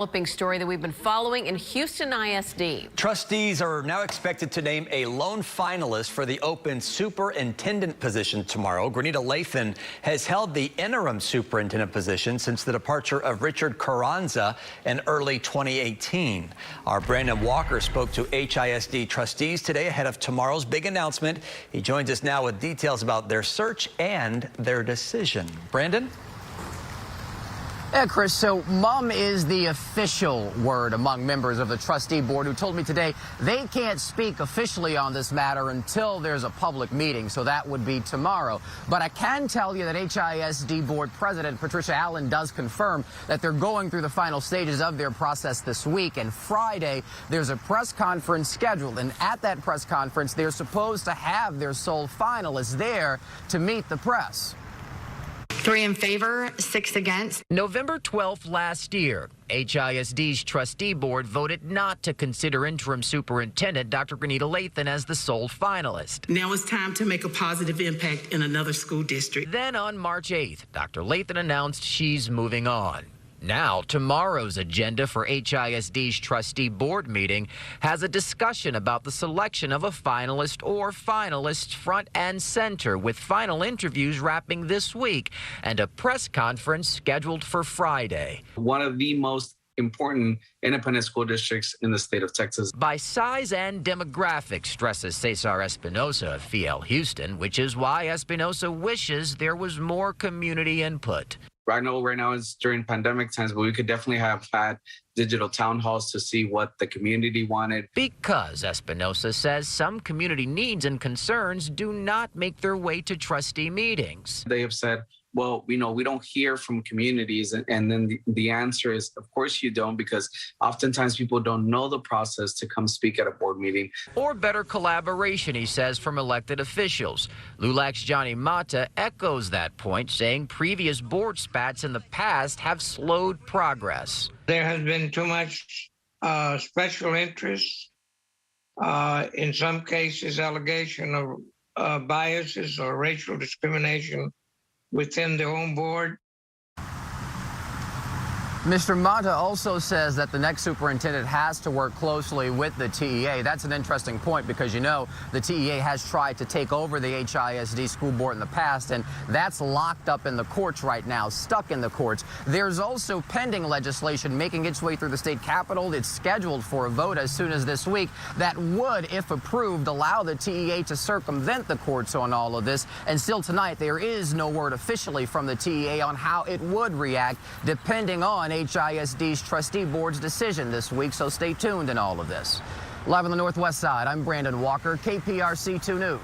Developing story that we've been following in Houston ISD. Trustees are now expected to name a lone finalist for the open superintendent position tomorrow. Granita Lathan has held the interim superintendent position since the departure of Richard Carranza in early 2018. Our Brandon Walker spoke to HISD trustees today ahead of tomorrow's big announcement. He joins us now with details about their search and their decision. Brandon? Yeah, Chris, so mom is the official word among members of the trustee board who told me today they can't speak officially on this matter until there's a public meeting, so that would be tomorrow. But I can tell you that HISD board president Patricia Allen does confirm that they're going through the final stages of their process this week, and Friday there's a press conference scheduled, and at that press conference they're supposed to have their sole finalists there to meet the press. 3 in favor, 6 against. November 12th last year, HISD's trustee board voted not to consider interim superintendent Dr. Granita Lathan as the sole finalist. Now it's time to make a positive impact in another school district. Then on March 8th, Dr. Lathan announced she's moving on. Now, tomorrow's agenda for HISD's trustee board meeting has a discussion about the selection of a finalist or finalists front and center, with final interviews wrapping this week and a press conference scheduled for Friday. One of the most important independent school districts in the state of Texas. By size and demographics, stresses Cesar Espinosa of FIEL Houston, which is why Espinosa wishes there was more community input. I know right now it's during pandemic times, but we could definitely have had digital town halls to see what the community wanted. Because Espinosa says some community needs and concerns do not make their way to trustee meetings. They have said, well, we don't hear from communities. And then the answer is, of course you don't, because oftentimes people don't know the process to come speak at a board meeting. Or better collaboration, he says, from elected officials. LULAC's Johnny Mata echoes that point, saying previous board spats in the past have slowed progress. There has been too much special interest, in some cases allegation of biases or racial discrimination within their own board. Mr. Mata also says that the next superintendent has to work closely with the TEA. That's an interesting point because, you know, the TEA has tried to take over the HISD school board in the past, and that's locked up in the courts right now, stuck in the courts. There's also pending legislation making its way through the state capitol. It's scheduled for a vote as soon as this week that would, if approved, allow the TEA to circumvent the courts on all of this. And still tonight, there is no word officially from the TEA on how it would react, depending on HISD's trustee board's decision this week, so stay tuned in all of this. Live on the Northwest Side, I'm Brandon Walker, KPRC 2 News.